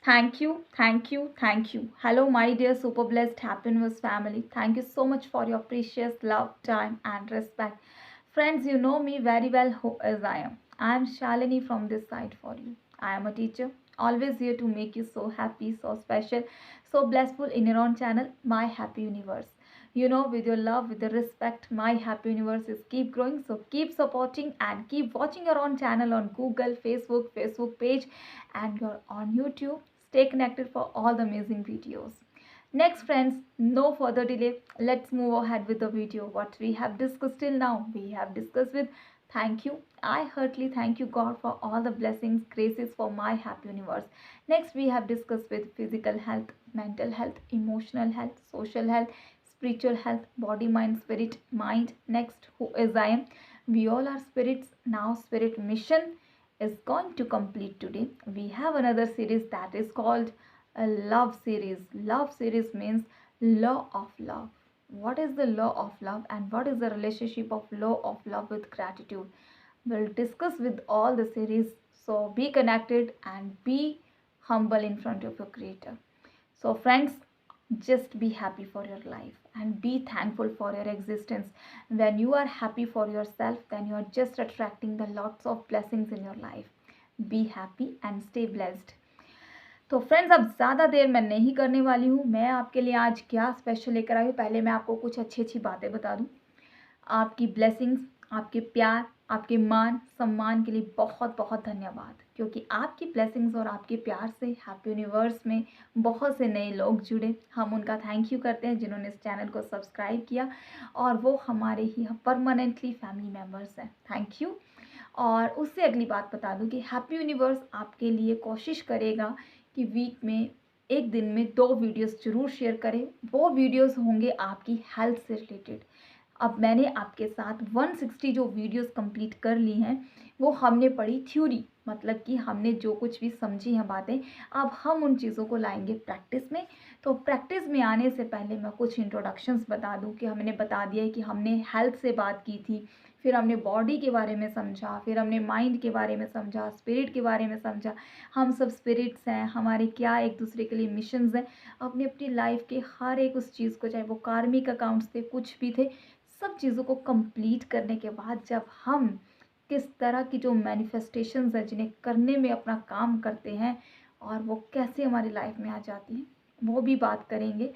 Thank you, thank you, thank you. Hello, my dear super blessed Happy Universe family. Thank you so much for your precious love, time, and respect. Friends, you know me very well who as I am. I am Shalini from this side for you. I am a teacher, always here to make you so happy, so special, so blissful in your own channel, My Happy Universe. You know, with your love, with the respect, My Happy Universe is keep growing. So keep supporting and keep watching your own channel on Google, Facebook page, and you're on YouTube. Stay connected for all the amazing videos. Next friends, no further delay, let's move ahead with the video. What we have discussed till now, we have discussed with thank you. I heartily thank you God for all the blessings, graces for my happy universe. Next we have discussed with physical health, mental health, emotional health, social health, spiritual health, body, mind, spirit, mind. Next, who is I am. We all are spirits. Now spirit mission is going to complete today. We have another series that is called a love series. Love series means law of love. What is the law of love and what is the relationship of law of love with gratitude? We'll discuss with all the series. So be connected and be humble in front of your creator. So friends, just be happy for your life and be thankful for your existence. When you are happy for yourself, then you are just attracting the lots of blessings in your life. Be happy and stay blessed. तो friends, अब ज़्यादा देर मैं नहीं करने वाली हूँ. मैं आपके लिए आज क्या स्पेशल लेकर आई हूँ, पहले मैं आपको कुछ अच्छी अच्छी बातें बता दूँ. आपकी ब्लेसिंग्स, आपके प्यार, आपके मान सम्मान के लिए बहुत बहुत धन्यवाद, क्योंकि आपकी ब्लेसिंग्स और आपके प्यार से हैप्पी यूनिवर्स में बहुत से नए लोग जुड़े. हम उनका थैंक यू करते हैं जिन्होंने इस चैनल को सब्सक्राइब किया और वो हमारे ही परमानेंटली फैमिली मेम्बर्स हैं. Thank you. और उससे अगली बात बता दूं कि हैप्पी यूनिवर्स आपके लिए कोशिश करेगा कि वीक में एक दिन में 2 वीडियोस ज़रूर शेयर करें. वो वीडियोस होंगे आपकी हेल्थ से रिलेटेड. अब मैंने आपके साथ 160 जो वीडियोस कंप्लीट कर ली हैं, वो हमने पढ़ी थ्योरी, मतलब कि हमने जो कुछ भी समझी हैं बातें, अब हम उन चीज़ों को लाएंगे प्रैक्टिस में. तो प्रैक्टिस में आने से पहले मैं कुछ इंट्रोडक्शंस बता दूं कि हमने बता दिया है कि हमने हेल्थ से बात की थी, फिर हमने बॉडी के बारे में समझा, फिर हमने माइंड के बारे में समझा, स्पिरिट के बारे में समझा. हम सब स्पिरिट्स हैं, हमारे क्या एक दूसरे के लिए मिशंस हैं, अपनी अपनी लाइफ के हर एक उस चीज़ को, चाहे वो कार्मिक अकाउंट्स थे, कुछ भी थे, सब चीज़ों को कंप्लीट करने के बाद जब हम किस तरह की जो मैनिफेस्टेशंस हैं जिन्हें करने में अपना काम करते हैं और वो कैसे हमारी लाइफ में आ जाती हैं, वो भी बात करेंगे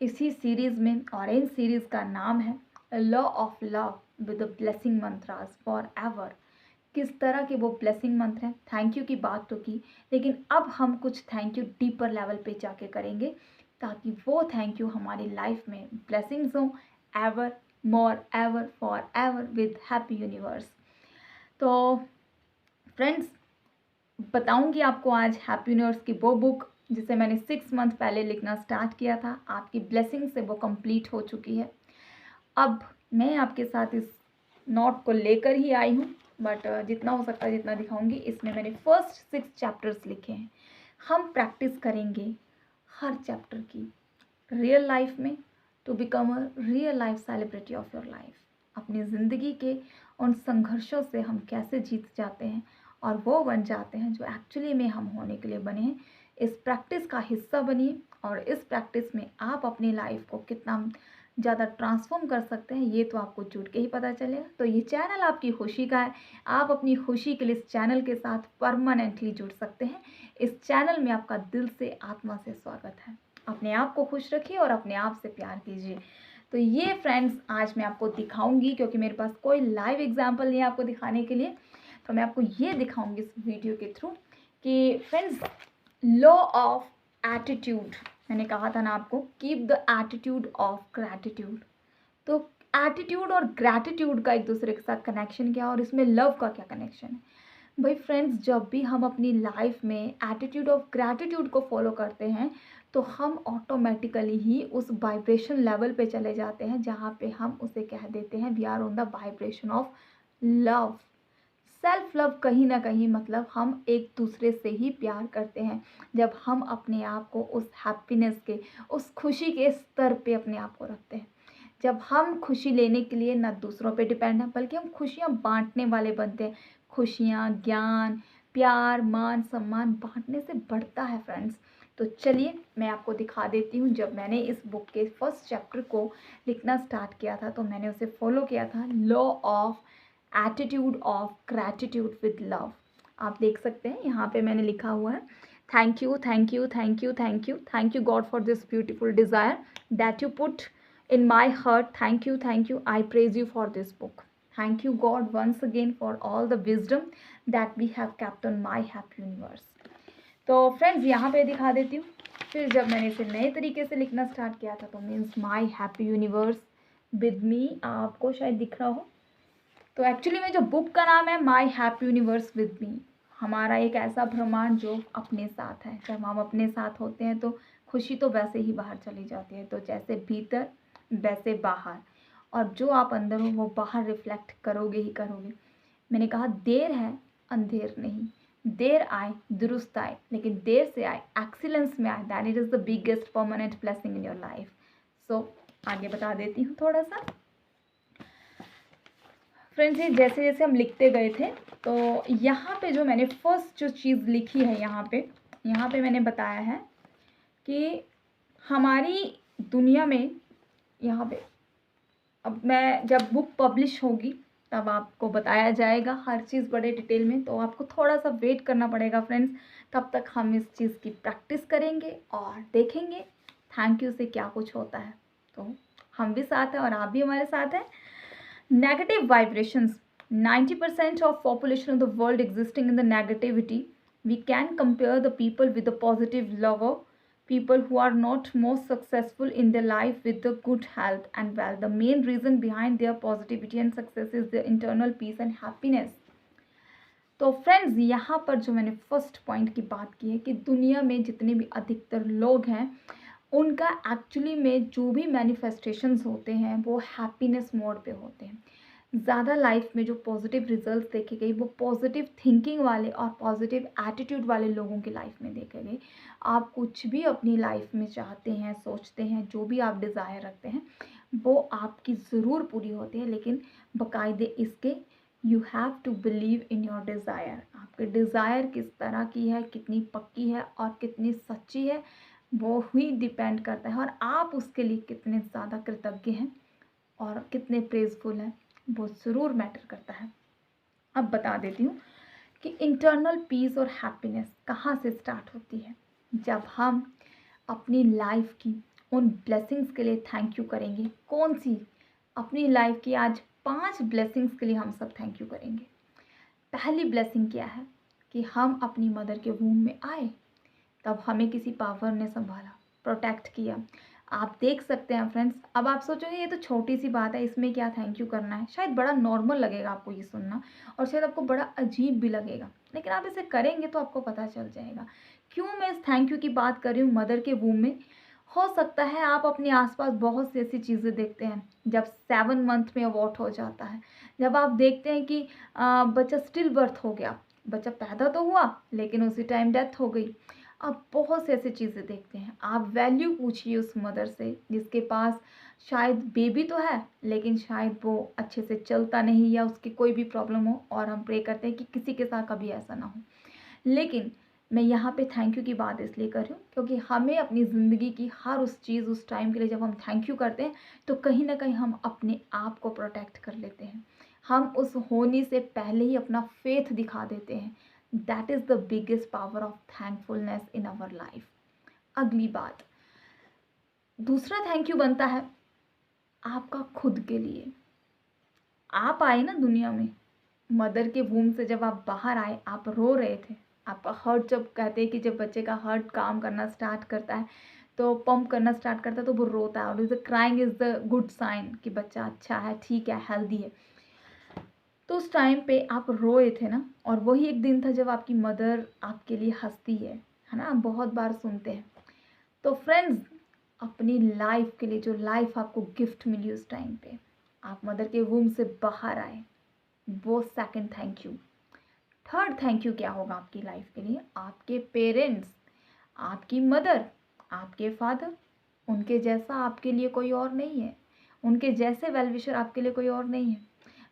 इसी सीरीज़ में. और इन सीरीज़ का नाम है law of love with the blessing mantras forever. किस तरह के वो ब्लेसिंग मंत्र हैं. थैंक यू की बात तो की, लेकिन अब हम कुछ थैंक यू डीपर लेवल पे जाके करेंगे ताकि वो थैंक यू हमारी लाइफ में ब्लेसिंग्स हों ever more ever for ever with happy universe. तो फ्रेंड्स, बताऊंगी आपको आज हैप्पी यूनिवर्स की वो बुक जिसे मैंने 6 मंथ पहले लिखना स्टार्ट किया था. आपकी ब्लेसिंग से वो कंप्लीट हो चुकी है. अब मैं आपके साथ इस नोट को लेकर ही आई हूँ, बट जितना हो सकता है जितना दिखाऊंगी. इसमें मैंने फर्स्ट 6 चैप्टर्स लिखे हैं. हम प्रैक्टिस करेंगे हर चैप्टर की रियल लाइफ में to become a real life celebrity of your life. अपनी ज़िंदगी के उन संघर्षों से हम कैसे जीत जाते हैं और वो बन जाते हैं जो एक्चुअली में हम होने के लिए बने हैं. इस प्रैक्टिस का हिस्सा बनिए और इस प्रैक्टिस में आप अपनी लाइफ को कितना ज़्यादा ट्रांसफॉर्म कर सकते हैं ये तो आपको जुड़ के ही पता चलेगा. तो ये चैनल आपकी खुशी का है. आप अपनी खुशी के लिए इस चैनल के साथ परमानेंटली जुड़ सकते हैं. इस चैनल में आपका दिल से आत्मा से स्वागत है. अपने आप को खुश रखिए और अपने आप से प्यार कीजिए. तो ये फ्रेंड्स आज मैं आपको दिखाऊंगी, क्योंकि मेरे पास कोई लाइव एग्जाम्पल नहीं है आपको दिखाने के लिए, तो मैं आपको ये दिखाऊंगी इस वीडियो के थ्रू कि फ्रेंड्स, लॉ ऑफ एटीट्यूड. मैंने कहा था ना आपको, keep the attitude of gratitude. तो एटीट्यूड और ग्रैटिट्यूड का एक दूसरे के साथ कनेक्शन क्या है और इसमें लव का क्या कनेक्शन है. भाई फ्रेंड्स, जब भी हम अपनी लाइफ में एटीट्यूड ऑफ ग्रैटिट्यूड को फॉलो करते हैं तो हम ऑटोमेटिकली ही उस वाइब्रेशन लेवल पे चले जाते हैं जहाँ पे हम उसे कह देते हैं we are on the vibration of love. Self love कहीं ना कहीं मतलब हम एक दूसरे से ही प्यार करते हैं. जब हम अपने आप को उस हैप्पीनेस के, उस खुशी के स्तर पे अपने आप को रखते हैं, जब हम खुशी लेने के लिए ना दूसरों पे डिपेंड हैं बल्कि हम खुशियाँ बांटने वाले बनते हैं. खुशियाँ, ज्ञान, प्यार मान सम्मान बांटने से बढ़ता है फ्रेंड्स। तो चलिए मैं आपको दिखा देती हूँ। जब मैंने इस बुक के फर्स्ट चैप्टर को लिखना स्टार्ट किया था तो मैंने उसे फॉलो किया था, law of attitude of gratitude with love. आप देख सकते हैं यहाँ पे मैंने लिखा हुआ है, thank you thank you thank you thank you thank you God for this beautiful desire that you put in my heart. Thank you, I praise you for this book. Thank you God once again for all the wisdom that we have kept on my happy universe. तो friends यहाँ पे दिखा देती हूँ। फिर जब मैंने इसे नए तरीके से लिखना स्टार्ट किया था तो means my happy universe with me, आपको शायद दिख रहा हो। तो एक्चुअली में जो बुक का नाम है my happy universe with me, हमारा एक ऐसा ब्रह्मांड जो अपने साथ है। जब हम अपने साथ होते हैं तो खुशी तो वैसे ही बाहर चली जाती है। तो जैसे भीतर वैसे बाहर, और जो आप अंदर हो वो बाहर रिफ्लेक्ट करोगे ही करोगे। मैंने कहा देर है अंधेर नहीं, देर आए दुरुस्त आए, लेकिन देर से आए एक्सीलेंस में आए, that it is the biggest permanent blessing in your life. So आगे बता देती हूँ थोड़ा सा फ्रेंड्स। ये जैसे जैसे हम लिखते गए थे तो यहाँ पे जो मैंने फर्स्ट जो चीज़ लिखी है यहाँ पे मैंने बताया है कि हमारी दुनिया में, यहाँ पे अब मैं जब बुक पब्लिश होगी तब आपको बताया जाएगा हर चीज़ बड़े डिटेल में। तो आपको थोड़ा सा वेट करना पड़ेगा फ्रेंड्स, तब तक हम इस चीज़ की प्रैक्टिस करेंगे और देखेंगे थैंक यू से क्या कुछ होता है। तो हम भी साथ हैं और आप भी हमारे साथ हैं। Negative vibrations, 90% of population of the world existing in the negativity. We can compare the people with the positive lover, people who are not most successful in their life with the good health and wealth. The main reason behind their positivity and success is their internal peace and happiness. तो friends यहाँ पर जो मैंने first point की बात की है कि दुनिया में जितने भी अधिकतर लोग हैं उनका एक्चुअली में जो भी मैनिफेस्टेशंस होते हैं वो हैप्पीनेस मोड पे होते हैं। ज़्यादा लाइफ में जो पॉजिटिव रिजल्ट्स देखे गए वो पॉजिटिव थिंकिंग वाले और पॉजिटिव एटीट्यूड वाले लोगों की लाइफ में देखे गए। आप कुछ भी अपनी लाइफ में चाहते हैं, सोचते हैं, जो भी आप डिज़ायर रखते हैं वो आपकी ज़रूर पूरी होती है, लेकिन बाकायदे इसके you have to believe in your desire. आपके डिज़ायर किस तरह की है, कितनी पक्की है और कितनी सच्ची है, वो ही डिपेंड करता है। और आप उसके लिए कितने ज़्यादा कृतज्ञ हैं और कितने प्रेजफुल हैं, वो ज़रूर मैटर करता है। अब बता देती हूँ कि इंटरनल पीस और हैप्पीनेस कहाँ से स्टार्ट होती है। जब हम अपनी लाइफ की उन ब्लेसिंग्स के लिए थैंक यू करेंगे। कौन सी? अपनी लाइफ की आज 5 ब्लेसिंग्स के लिए हम सब थैंक यू करेंगे। पहली ब्लेसिंग क्या है कि हम अपनी मदर के वूम में आए, तब हमें किसी पावर ने संभाला, प्रोटेक्ट किया। आप देख सकते हैं फ्रेंड्स। अब आप सोचोगे ये तो छोटी सी बात है, इसमें क्या थैंक यू करना है। शायद बड़ा नॉर्मल लगेगा आपको ये सुनना और शायद आपको बड़ा अजीब भी लगेगा, लेकिन आप इसे करेंगे तो आपको पता चल जाएगा क्यों मैं इस थैंक यू की बात कर रही हूँ मदर के वूम में। हो सकता है आप अपने आसपास बहुत सी ऐसी चीज़ें देखते हैं, जब 7 मंथ में अबॉर्ट हो जाता है, जब आप देखते हैं कि बच्चा स्टिल बर्थ हो गया, बच्चा पैदा तो हुआ लेकिन उसी टाइम डेथ हो गई। आप बहुत से ऐसी चीज़ें देखते हैं। आप वैल्यू पूछिए उस मदर से जिसके पास शायद बेबी तो है लेकिन शायद वो अच्छे से चलता नहीं या उसकी कोई भी प्रॉब्लम हो, और हम प्रे करते हैं कि किसी के साथ कभी ऐसा ना हो। लेकिन मैं यहाँ पे थैंक यू की बात इसलिए कर रही हूँ क्योंकि हमें अपनी ज़िंदगी की हर उस चीज़ उस टाइम के लिए जब हम थैंक यू करते हैं तो कहीं ना कहीं हम अपने आप को प्रोटेक्ट कर लेते हैं। हम उस होने से पहले ही अपना फेथ दिखा देते हैं। That is the biggest power of thankfulness in our life. अगली बात, दूसरा थैंक यू बनता है आपका खुद के लिए। आप आए ना दुनिया में, मदर के वूम से जब आप बाहर आए आप रो रहे थे। आपका हार्ट, जब कहते हैं कि जब बच्चे का हार्ट काम करना स्टार्ट करता है तो पंप करना स्टार्ट करता है तो वो रोता है, और is the crying is the good sign कि बच्चा अच्छा है, ठीक है, हेल्दी है। तो उस टाइम पे आप रोए थे ना, और वही एक दिन था जब आपकी मदर आपके लिए हंसती है ना, हम बहुत बार सुनते हैं। तो फ्रेंड्स, अपनी लाइफ के लिए जो लाइफ आपको गिफ्ट मिली उस टाइम पे, आप मदर के वूम से बाहर आए, वो second thank you. Third thank you क्या होगा आपकी लाइफ के लिए? आपके पेरेंट्स, आपकी मदर, आपके फादर, उनके जैसा आपके लिए कोई और नहीं है, उनके जैसे वेल विशर आपके लिए कोई और नहीं है।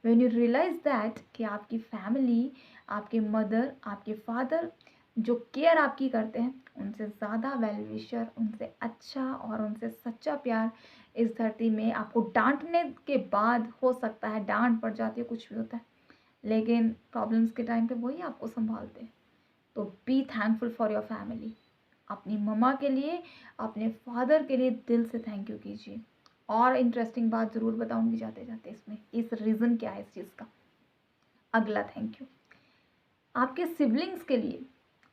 व्हेन यू रियलाइज दैट कि आपकी फैमिली आपके मदर, आपके फादर जो केयर आपकी करते हैं, उनसे ज़्यादा वेल विशर, उनसे अच्छा और उनसे सच्चा प्यार इस धरती में आपको डाँटने के बाद हो सकता है, डाँट पड़ जाती है, कुछ भी होता है, लेकिन प्रॉब्लम्स के टाइम पे वही आपको सँभालते हैं। तो be thankful for your family. अपनी मम्मा के लिए, अपने फादर के लिए दिल से थैंक यू कीजिए। और इंटरेस्टिंग बात ज़रूर बताऊंगी जाते जाते इसमें, इस रीज़न क्या है इस चीज़ का। अगला थैंक यू आपके सिबलिंग्स के लिए,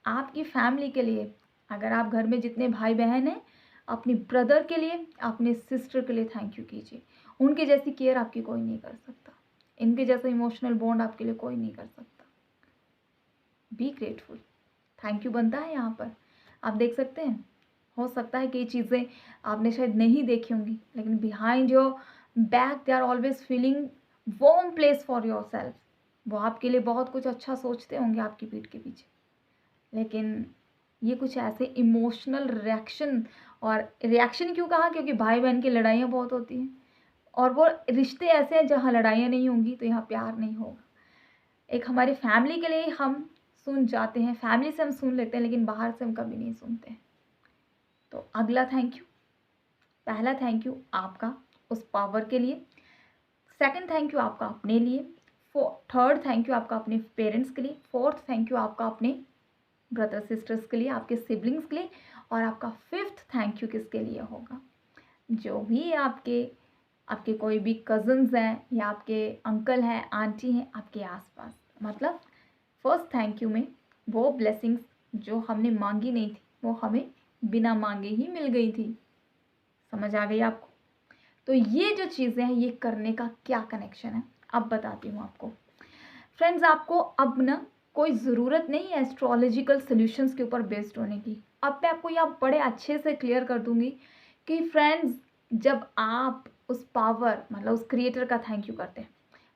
आपकी फैमिली के लिए। अगर आप घर में जितने भाई बहन हैं, अपनी ब्रदर के लिए, अपने सिस्टर के लिए थैंक यू कीजिए। उनके जैसी केयर आपकी कोई नहीं कर सकता, इनके जैसा इमोशनल बॉन्ड आपके लिए कोई नहीं कर सकता। बी ग्रेटफुल, थैंक यू बनता है यहाँ पर। आप देख सकते हैं, हो सकता है कि ये चीज़ें आपने शायद नहीं देखी होंगी, लेकिन behind your back they are always feeling warm place for yourself. वो आपके लिए बहुत कुछ अच्छा सोचते होंगे आपकी पीठ के पीछे, लेकिन ये कुछ ऐसे इमोशनल रिएक्शन, और रिएक्शन क्यों कहा, क्योंकि भाई बहन की लड़ाइयाँ बहुत होती हैं, और वो रिश्ते ऐसे हैं जहाँ लड़ाइयाँ नहीं होंगी तो यहाँ प्यार नहीं होगा। एक हमारी फैमिली के लिए हम सुन जाते हैं, फैमिली से हम सुन लेते हैं, लेकिन बाहर से हम कभी नहीं सुनते हैं। तो अगला थैंक यू, पहला थैंक यू आपका उस पावर के लिए, सेकंड थैंक यू आपका अपने लिए, थर्ड थैंक यू आपका अपने पेरेंट्स के लिए, फोर्थ थैंक यू आपका अपने ब्रदर सिस्टर्स के लिए, आपके सिबलिंग्स के लिए, और आपका फिफ्थ थैंक यू किसके लिए होगा, जो भी आपके आपके कोई भी कज़न्स हैं या आपके अंकल हैं, आंटी हैं आपके आसपास। मतलब फर्स्ट थैंक यू में वो ब्लेसिंग्स जो हमने मांगी नहीं थी, वो हमें बिना मांगे ही मिल गई थी। समझ आ गई आपको? तो ये जो चीज़ें हैं, ये करने का क्या कनेक्शन है, अब बताती हूँ आपको। फ्रेंड्स, आपको अब ना कोई ज़रूरत नहीं है एस्ट्रोलॉजिकल सॉल्यूशंस के ऊपर बेस्ड होने की। अब मैं आपको यहाँ बड़े अच्छे से क्लियर कर दूंगी कि फ्रेंड्स, जब आप उस पावर, मतलब उस क्रिएटर का थैंक यू करते हैं,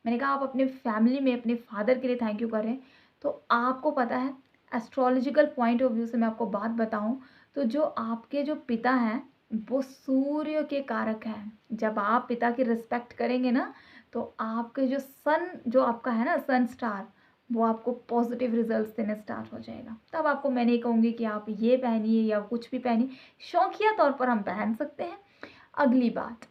मैंने कहा आप अपने फैमिली में अपने फादर के लिए थैंक यू करें, तो आपको पता है एस्ट्रोलॉजिकल पॉइंट ऑफ व्यू से मैं आपको बात बताऊं, तो जो आपके जो पिता हैं वो सूर्य के कारक हैं। जब आप पिता की रिस्पेक्ट करेंगे ना, तो आपके जो सन, जो आपका है ना सन स्टार, वो आपको पॉजिटिव रिजल्ट्स देने स्टार्ट हो जाएगा। तब आपको मैं नहीं कहूँगी कि आप ये पहनिए या कुछ भी पहनिए, शौकिया तौर पर हम पहन सकते हैं। अगली बात,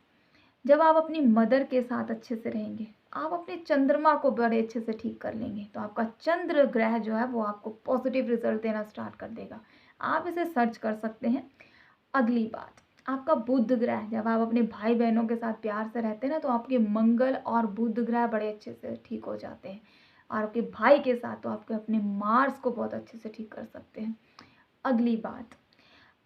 जब आप अपनी मदर के साथ अच्छे से रहेंगे, आप अपने चंद्रमा को बड़े अच्छे से ठीक कर लेंगे, तो आपका चंद्र ग्रह जो है वो आपको पॉजिटिव रिजल्ट देना स्टार्ट कर देगा। आप इसे सर्च कर सकते हैं। अगली बात, आपका बुध ग्रह, जब आप अपने भाई बहनों के साथ प्यार से रहते हैं ना, तो आपके मंगल और बुध ग्रह बड़े अच्छे से ठीक हो जाते हैं। और आपके भाई के साथ तो आपके अपने मार्स को बहुत अच्छे से ठीक कर सकते हैं। अगली बात,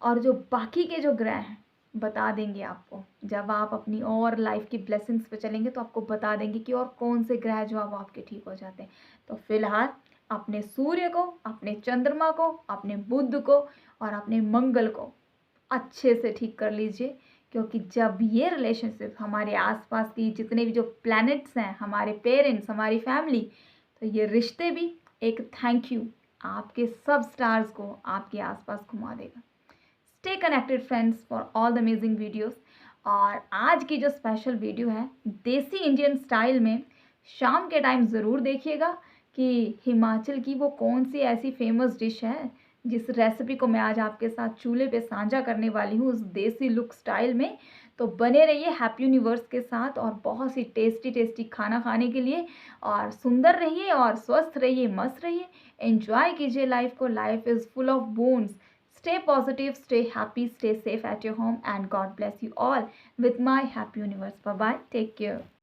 और जो बाकी के जो ग्रह हैं बता देंगे आपको, जब आप अपनी और लाइफ की ब्लेसिंग्स पे चलेंगे तो आपको बता देंगे कि और कौन से ग्रह जो है वो आपके ठीक हो जाते हैं। तो फिलहाल अपने सूर्य को, अपने चंद्रमा को, अपने बुध को और अपने मंगल को अच्छे से ठीक कर लीजिए, क्योंकि जब ये रिलेशनशिप, हमारे आसपास की जितने भी जो प्लैनेट्स हैं, हमारे पेरेंट्स, हमारी फैमिली, तो ये रिश्ते भी एक थैंक यू आपके सब स्टार्स को आपके आसपास घुमा देगा। Stay connected friends for all the amazing videos. और आज की जो स्पेशल वीडियो है देसी इंडियन स्टाइल में, शाम के टाइम ज़रूर देखिएगा कि हिमाचल की वो कौन सी ऐसी फेमस डिश है जिस रेसिपी को मैं आज आपके साथ चूल्हे पे साझा करने वाली हूँ उस देसी लुक स्टाइल में। तो बने रहिए हैप्पी यूनिवर्स के साथ और बहुत सी टेस्टी टेस्टी खाना खाने के लिए। और सुंदर रहिए और स्वस्थ रहिए, मस्त रहिए, एंजॉय कीजिए लाइफ को। Life is full of bones. Stay positive, stay happy, stay safe at your home, and God bless you all with my happy universe. Bye bye. Take care.